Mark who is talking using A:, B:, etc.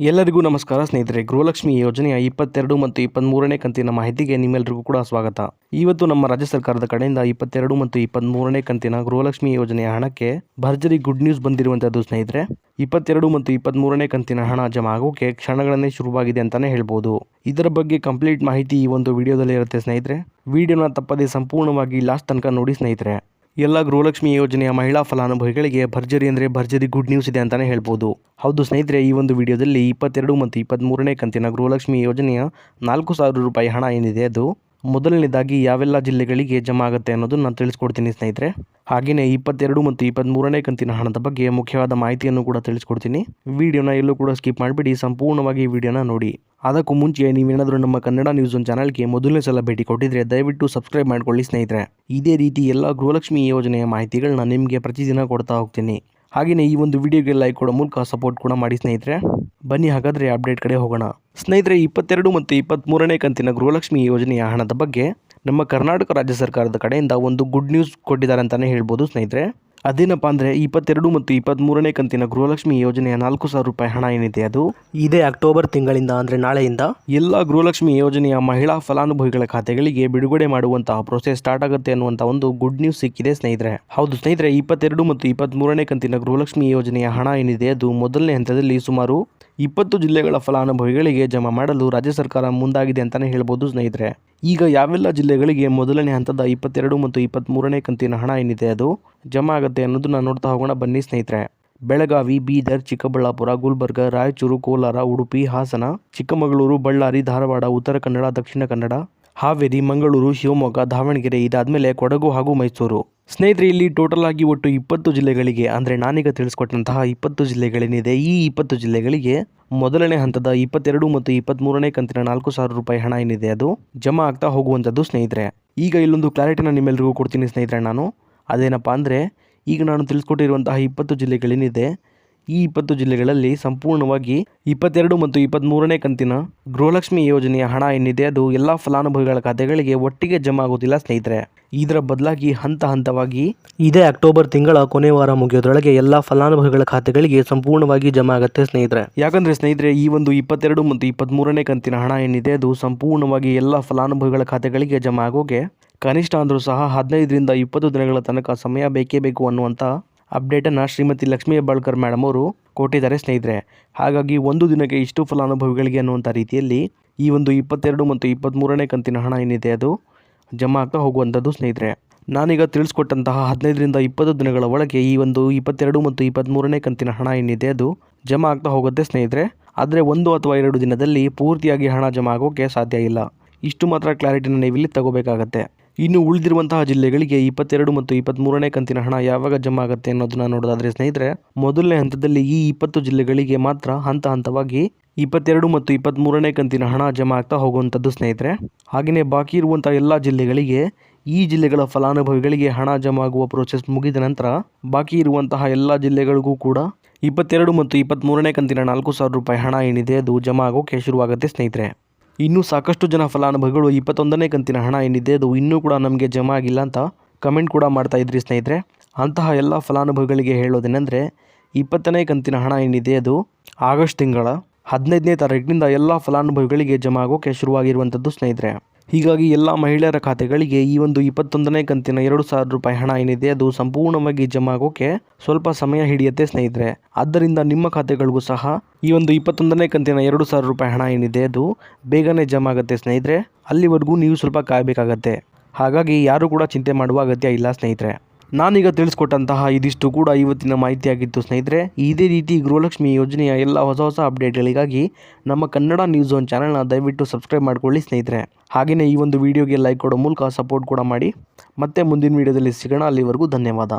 A: ಎಲ್ಲರಿಗೂ ನಮಸ್ಕಾರ ಸ್ನೇಹಿತರೆ. ಗೃಹಲಕ್ಷ್ಮಿ ಯೋಜನೆಯ 22 ಮತ್ತು 23ನೇ ಕಂತಿನ ಮಾಹಿತಿಗೆ ನಿಮ್ಮೆಲ್ಲರಿಗೂ ಕೂಡ ಸ್ವಾಗತ. ಇವತ್ತು ನಮ್ಮ ರಾಜ್ಯ ಸರ್ಕಾರದ ಕಡೆಯಿಂದ 22 ಮತ್ತು 23ನೇ ಕಂತಿನ ಗೃಹಲಕ್ಷ್ಮಿ ಯೋಜನೆಯ ಹಣಕ್ಕೆ ಭರ್ಜರಿ ಗುಡ್ ನ್ಯೂಸ್ ಬಂದಿರುವಂತದ್ದು ಸ್ನೇಹಿತರೆ. 22 ಮತ್ತು 23ನೇ ಕಂತಿನ ಹಣ ಜಮಾ ಆಗೋಕೆ ಕ್ಷಣಗಳನ್ನೇ ಶುರುವಾಗಿದೆ ಅಂತಾನೆ ಹೇಳ್ಬೋದು. ಇದರ ಬಗ್ಗೆ ಕಂಪ್ಲೀಟ್ ಮಾಹಿತಿ ಈ ಒಂದು ವಿಡಿಯೋದಲ್ಲಿ ಇರುತ್ತೆ ಸ್ನೇಹಿತರೆ. ವಿಡಿಯೋನ ತಪ್ಪದೆ ಸಂಪೂರ್ಣವಾಗಿ ಲಾಸ್ಟ್ ತನಕ ನೋಡಿ ಸ್ನೇಹಿತರೆ. ಎಲ್ಲ ಗೃಹಲಕ್ಷ್ಮಿ ಯೋಜನೆಯ ಮಹಿಳಾ ಫಲಾನುಭವಿಗಳಿಗೆ ಭರ್ಜರಿ ಅಂದರೆ ಭರ್ಜರಿ ಗುಡ್ ನ್ಯೂಸ್ ಇದೆ ಅಂತಾನೆ ಹೇಳ್ಬೋದು. ಹೌದು ಸ್ನೇಹಿತರೆ, ಈ ಒಂದು ವಿಡಿಯೋದಲ್ಲಿ 22 ಮತ್ತು 23ನೇ ಕಂತಿನ ಗೃಹಲಕ್ಷ್ಮಿ ಯೋಜನೆಯ 4,000 ರೂಪಾಯಿ ಹಣ ಏನಿದೆ ಅದು ಮೊದಲನೇದಾಗಿ ಯಾವೆಲ್ಲ ಜಿಲ್ಲೆಗಳಿಗೆ ಜಮಾ ಆಗುತ್ತೆ ಅನ್ನೋದನ್ನ ನಾನು ತಿಳಿಸ್ಕೊಡ್ತೀನಿ ಸ್ನೇಹಿತರೆ. ಹಾಗೆಯೇ 22 ಮತ್ತು 23ನೇ ಕಂತಿನ ಹಣದ ಬಗ್ಗೆ ಮುಖ್ಯವಾದ ಮಾಹಿತಿಯನ್ನು ಕೂಡ ತಿಳಿಸ್ಕೊಡ್ತೀನಿ. ವಿಡಿಯೋನ ಎಲ್ಲೂ ಕೂಡ ಸ್ಕಿಪ್ ಮಾಡಿಬಿಡಿ, ಸಂಪೂರ್ಣವಾಗಿ ವಿಡಿಯೋನ ನೋಡಿ. ಅದಕ್ಕೂ ಮುಂಚೆ ನೀವೇನಾದರೂ ನಮ್ಮ ಕನ್ನಡ ನ್ಯೂಸ್ ಒನ್ ಚಾನಲ್ಗೆ ಮೊದಲನೇ ಸಲ ಭೇಟಿ ಕೊಟ್ಟಿದ್ರೆ ದಯವಿಟ್ಟು ಸಬ್ಸ್ಕ್ರೈಬ್ ಮಾಡ್ಕೊಳ್ಳಿ ಸ್ನೇಹಿತರೆ. ಇದೇ ರೀತಿ ಎಲ್ಲ ಗೃಹಲಕ್ಷ್ಮಿ ಯೋಜನೆಯ ಮಾಹಿತಿಗಳನ್ನ ನಿಮಗೆ ಪ್ರತಿದಿನ ಕೊಡ್ತಾ ಹೋಗ್ತೀನಿ. ಹಾಗೆಯೇ ಈ ಒಂದು ವಿಡಿಯೋಗೆ ಲೈಕ್ ಕೊಡೋ ಮೂಲಕ ಸಪೋರ್ಟ್ ಕೂಡ ಮಾಡಿ ಸ್ನೇಹಿತರೆ. ಬನ್ನಿ ಹಾಗಾದರೆ ಅಪ್ಡೇಟ್ ಕಡೆ ಹೋಗೋಣ. ಸ್ನೇಹಿತರೆ, 22 ಮತ್ತು 23ನೇ ಕಂತಿನ ಗೃಹಲಕ್ಷ್ಮಿ ಯೋಜನೆಯ ಹಣದ ಬಗ್ಗೆ ನಮ್ಮ ಕರ್ನಾಟಕ ರಾಜ್ಯ ಸರ್ಕಾರದ ಕಡೆಯಿಂದ ಒಂದು ಗುಡ್ ನ್ಯೂಸ್ ಕೊಟ್ಟಿದ್ದಾರೆ ಅಂತಲೇ ಹೇಳ್ಬೋದು ಸ್ನೇಹಿತರೆ. ಅದೇನಪ್ಪ ಅಂದರೆ 22 ಮತ್ತು 23ನೇ ಕಂತಿನ ಗೃಹಲಕ್ಷ್ಮಿ ಯೋಜನೆಯ 4,000 ರೂಪಾಯಿ ಹಣ ಏನಿದೆ ಅದು ಇದೇ ಅಕ್ಟೋಬರ್ ತಿಂಗಳಿಂದ ಅಂದರೆ ನಾಳೆಯಿಂದ ಎಲ್ಲ ಗೃಹಲಕ್ಷ್ಮಿ ಯೋಜನೆಯ ಮಹಿಳಾ ಫಲಾನುಭವಿಗಳ ಖಾತೆಗಳಿಗೆ ಬಿಡುಗಡೆ ಮಾಡುವಂತಹ ಪ್ರೋಸೆಸ್ ಸ್ಟಾರ್ಟ್ ಆಗುತ್ತೆ ಅನ್ನುವಂಥ ಒಂದು ಗುಡ್ ನ್ಯೂಸ್ ಸಿಕ್ಕಿದೆ ಸ್ನೇಹಿತರೆ. ಹೌದು ಸ್ನೇಹಿತರೆ, 22 ಮತ್ತು 23ನೇ ಕಂತಿನ ಗೃಹಲಕ್ಷ್ಮಿ ಯೋಜನೆಯ ಹಣ ಏನಿದೆ ಅದು ಮೊದಲನೇ ಹಂತದಲ್ಲಿ ಸುಮಾರು 20 ಜಿಲ್ಲೆಗಳ ಫಲಾನುಭವಿಗಳಿಗೆ ಜಮಾ ಮಾಡಲು ರಾಜ್ಯ ಸರ್ಕಾರ ಮುಂದಾಗಿದೆ ಅಂತಲೇ ಹೇಳ್ಬೋದು ಸ್ನೇಹಿತರೆ. ಈಗ ಯಾವೆಲ್ಲ ಜಿಲ್ಲೆಗಳಿಗೆ ಮೊದಲನೇ ಹಂತದ 22 ಮತ್ತು 23ನೇ ಕಂತಿನ ಹಣ ಏನಿದೆ ಅದು ಜಮಾ ಆಗುತ್ತೆ ಅನ್ನೋದನ್ನ ನೋಡ್ತಾ ಹೋಗೋಣ ಬನ್ನಿ ಸ್ನೇಹಿತರೆ. ಬೆಳಗಾವಿ, ಬೀದರ್, ಚಿಕ್ಕಬಳ್ಳಾಪುರ, ಗುಲ್ಬರ್ಗ, ರಾಯಚೂರು, ಕೋಲಾರ, ಉಡುಪಿ, ಹಾಸನ, ಚಿಕ್ಕಮಗಳೂರು, ಬಳ್ಳಾರಿ, ಧಾರವಾಡ, ಉತ್ತರ ಕನ್ನಡ, ದಕ್ಷಿಣ ಕನ್ನಡ, ಹಾವೇರಿ, ಮಂಗಳೂರು, ಶಿವಮೊಗ್ಗ, ದಾವಣಗೆರೆ, ಇದಾದ್ಮೇಲೆ ಕೊಡಗು ಹಾಗೂ ಮೈಸೂರು. ಸ್ನೇಹಿತರೆ, ಇಲ್ಲಿ ಟೋಟಲ್ ಆಗಿ ಒಟ್ಟು 20 ಜಿಲ್ಲೆಗಳಿಗೆ ಅಂದರೆ ನಾನೀಗ ತಿಳಿಸ್ಕೊಟ್ಟಂತಹ 20 ಜಿಲ್ಲೆಗಳೇನಿದೆ ಈ 20 ಜಿಲ್ಲೆಗಳಿಗೆ ಮೊದಲನೇ ಹಂತದ 22 ಮತ್ತು 23ನೇ ಕಂತಿನ 4,000 ರೂಪಾಯಿ ಹಣ ಏನಿದೆ ಅದು ಜಮಾ ಆಗ್ತಾ ಹೋಗುವಂಥದ್ದು ಸ್ನೇಹಿತರೆ. ಈಗ ಇಲ್ಲೊಂದು ಕ್ಲಾರಿಟಿನ ನಿಮ್ಮೆಲ್ಲರಿಗೂ ಕೊಡ್ತೀನಿ ಸ್ನೇಹಿತರೆ. ನಾನು ಅದೇನಪ್ಪ ಅಂದರೆ ಈಗ ನಾನು ತಿಳಿಸ್ಕೊಟ್ಟಿರುವಂತಹ 20 ಜಿಲ್ಲೆಗಳೇನಿದೆ ಈ 20 ಜಿಲ್ಲೆಗಳಲ್ಲಿ ಸಂಪೂರ್ಣವಾಗಿ 22 ಮತ್ತು 23ನೇ ಕಂತಿನ ಗೃಹಲಕ್ಷ್ಮಿ ಯೋಜನೆಯ ಹಣ ಏನಿದೆ ಅದು ಎಲ್ಲ ಫಲಾನುಭವಿಗಳ ಖಾತೆಗಳಿಗೆ ಒಟ್ಟಿಗೆ ಜಮಾ ಆಗೋದಿಲ್ಲ ಸ್ನೇಹಿತರೆ. ಇದರ ಬದಲಾಗಿ ಹಂತ ಹಂತವಾಗಿ ಇದೇ ಅಕ್ಟೋಬರ್ ತಿಂಗಳ ಕೊನೆ ವಾರ ಮುಗಿಯೋದ್ರೊಳಗೆ ಎಲ್ಲ ಫಲಾನುಭವಿಗಳ ಖಾತೆಗಳಿಗೆ ಸಂಪೂರ್ಣವಾಗಿ ಜಮಾ ಆಗುತ್ತೆ ಸ್ನೇಹಿತರೆ. ಯಾಕಂದರೆ ಸ್ನೇಹಿತರೆ, ಈ ಒಂದು 22 ಮತ್ತು 23ನೇ ಕಂತಿನ ಹಣ ಏನಿದೆ ಅದು ಸಂಪೂರ್ಣವಾಗಿ ಎಲ್ಲ ಫಲಾನುಭವಿಗಳ ಖಾತೆಗಳಿಗೆ ಜಮಾ ಆಗೋಗೆ ಕನಿಷ್ಠ ಅಂದರೂ ಸಹ 15ರಿಂದ 20 ದಿನಗಳ ತನಕ ಸಮಯ ಬೇಕೇ ಬೇಕು ಅನ್ನುವಂಥ ಅಪ್ಡೇಟನ್ನು ಶ್ರೀಮತಿ ಲಕ್ಷ್ಮೀ ಹೆಬ್ಬಾಳ್ಕರ್ ಮೇಡಮ್ ಅವರು ಕೊಟ್ಟಿದ್ದಾರೆ ಸ್ನೇಹಿತರೆ. ಹಾಗಾಗಿ ಒಂದು ದಿನಕ್ಕೆ ಇಷ್ಟು ಫಲಾನುಭವಿಗಳಿಗೆ ಅನ್ನುವಂಥ ರೀತಿಯಲ್ಲಿ ಈ ಒಂದು 22 ಮತ್ತು 23ನೇ ಕಂತಿನ ಹಣ ಏನಿದೆ ಅದು ಜಮಾ ಆಗ್ತಾ ಹೋಗುವಂಥದ್ದು ಸ್ನೇಹಿತರೆ. ನಾನೀಗ ತಿಳಿಸ್ಕೊಟ್ಟಂತಹ 15ರಿಂದ 20 ದಿನಗಳ ಒಳಗೆ ಈ ಒಂದು 22 ಮತ್ತು 23ನೇ ಕಂತಿನ ಹಣ ಏನಿದೆ ಅದು ಜಮಾ ಆಗ್ತಾ ಹೋಗುತ್ತೆ ಸ್ನೇಹಿತರೆ. ಆದರೆ 1 ಅಥವಾ 2 ದಿನದಲ್ಲಿ ಪೂರ್ತಿಯಾಗಿ ಹಣ ಜಮಾ ಆಗೋಕ್ಕೆ ಸಾಧ್ಯ ಇಲ್ಲ. ಇಷ್ಟು ಮಾತ್ರ ಕ್ಲಾರಿಟಿನ ನೀವಿಲ್ಲಿ ತಗೋಬೇಕಾಗತ್ತೆ. ಇನ್ನು ಉಳಿದಿರುವಂತಹ ಜಿಲ್ಲೆಗಳಿಗೆ 22 ಮತ್ತು 23ನೇ ಕಂತಿನ ಹಣ ಯಾವಾಗ ಜಮಾ ಆಗುತ್ತೆ ಅನ್ನೋದನ್ನ ನೋಡೋದಾದ್ರೆ ಸ್ನೇಹಿತರೆ, ಮೊದಲನೇ ಹಂತದಲ್ಲಿ ಈ 20 ಜಿಲ್ಲೆಗಳಿಗೆ ಮಾತ್ರ ಹಂತ ಹಂತವಾಗಿ 22 ಮತ್ತು 23ನೇ ಕಂತಿನ ಹಣ ಜಮಾ ಆಗ್ತಾ ಹೋಗುವಂಥದ್ದು ಸ್ನೇಹಿತರೆ. ಹಾಗೆಯೇ ಬಾಕಿ ಇರುವಂಥ ಎಲ್ಲ ಜಿಲ್ಲೆಗಳಿಗೆ ಈ ಜಿಲ್ಲೆಗಳ ಫಲಾನುಭವಿಗಳಿಗೆ ಹಣ ಜಮಾ ಆಗುವ ಪ್ರೋಸೆಸ್ ಮುಗಿದ ನಂತರ ಬಾಕಿ ಇರುವಂತಹ ಎಲ್ಲ ಜಿಲ್ಲೆಗಳಿಗೂ ಕೂಡ 22 ಮತ್ತು 23ನೇ ಕಂತಿನ 4,000 ರೂಪಾಯಿ ಹಣ ಏನಿದೆ ಅದು ಜಮಾ ಆಗೋಕ್ಕೆ ಶುರುವಾಗುತ್ತೆ ಸ್ನೇಹಿತರೆ. ಇನ್ನೂ ಸಾಕಷ್ಟು ಜನ ಫಲಾನುಭವಿಗಳು 21ನೇ ಕಂತಿನ ಹಣ ಏನಿದೆ ಅದು ಇನ್ನೂ ಕೂಡ ನಮಗೆ ಜಮಾ ಆಗಿಲ್ಲ ಅಂತ ಕಮೆಂಟ್ ಕೂಡ ಮಾಡ್ತಾ ಇದ್ರಿ ಸ್ನೇಹಿತರೆ. ಅಂತಹ ಎಲ್ಲ ಫಲಾನುಭವಿಗಳಿಗೆ ಹೇಳೋದೇನೆಂದರೆ 20ನೇ ಕಂತಿನ ಹಣ ಏನಿದೆ ಅದು ಆಗಸ್ಟ್ ತಿಂಗಳ 15ನೇ ತಾರೀಕಿನಿಂದ ಎಲ್ಲ ಫಲಾನುಭವಿಗಳಿಗೆ ಜಮಾ ಆಗೋಕ್ಕೆ ಶುರುವಾಗಿರುವಂಥದ್ದು ಸ್ನೇಹಿತರೆ. ಹೀಗಾಗಿ ಎಲ್ಲ ಮಹಿಳೆಯರ ಖಾತೆಗಳಿಗೆ ಈ ಒಂದು 21ನೇ ಕಂತಿನ 2,000 ರೂಪಾಯಿ ಹಣ ಏನಿದೆ ಅದು ಸಂಪೂರ್ಣವಾಗಿ ಜಮಾ ಆಗೋಕ್ಕೆ ಸ್ವಲ್ಪ ಸಮಯ ಹಿಡಿಯುತ್ತೆ ಸ್ನೇಹಿತರೆ. ಆದ್ದರಿಂದ ನಿಮ್ಮ ಖಾತೆಗಳಿಗೂ ಸಹ ಈ ಒಂದು 21ನೇ ಕಂತಿನ 2,000 ರೂಪಾಯಿ ಹಣ ಏನಿದೆ ಅದು ಬೇಗನೆ ಜಮಾ ಆಗುತ್ತೆ ಸ್ನೇಹಿತರೆ. ಅಲ್ಲಿವರೆಗೂ ನೀವು ಸ್ವಲ್ಪ ಕಾಯಬೇಕಾಗತ್ತೆ. ಹಾಗಾಗಿ ಯಾರೂ ಕೂಡ ಚಿಂತೆ ಮಾಡುವ ಅಗತ್ಯ ಇಲ್ಲ ಸ್ನೇಹಿತರೆ. ನಾನೀಗ ತಿಳಿಸ್ಕೊಟ್ಟಂತಹ ಇದಿಷ್ಟು ಕೂಡ ಇವತ್ತಿನ ಮಾಹಿತಿಯಾಗಿತ್ತು ಸ್ನೇಹಿತರೆ. ಇದೇ ರೀತಿ ಗೃಹಲಕ್ಷ್ಮಿ ಯೋಜನೆಯ ಎಲ್ಲ ಹೊಸ ಅಪ್ಡೇಟ್ಗಳಿಗಾಗಿ ನಮ್ಮ ಕನ್ನಡ ನ್ಯೂಸ್ ಒನ್ ಚಾನಲ್ನ ದಯವಿಟ್ಟು ಸಬ್ಸ್ಕ್ರೈಬ್ ಮಾಡ್ಕೊಳ್ಳಿ ಸ್ನೇಹಿತರೆ. ಹಾಗೆಯೇ ಈ ಒಂದು ವಿಡಿಯೋಗೆ ಲೈಕ್ ಕೊಡೋ ಮೂಲಕ ಸಪೋರ್ಟ್ ಕೂಡ ಮಾಡಿ. ಮತ್ತೆ ಮುಂದಿನ ವಿಡಿಯೋದಲ್ಲಿ ಸಿಗೋಣ. ಅಲ್ಲಿವರೆಗೂ ಧನ್ಯವಾದ.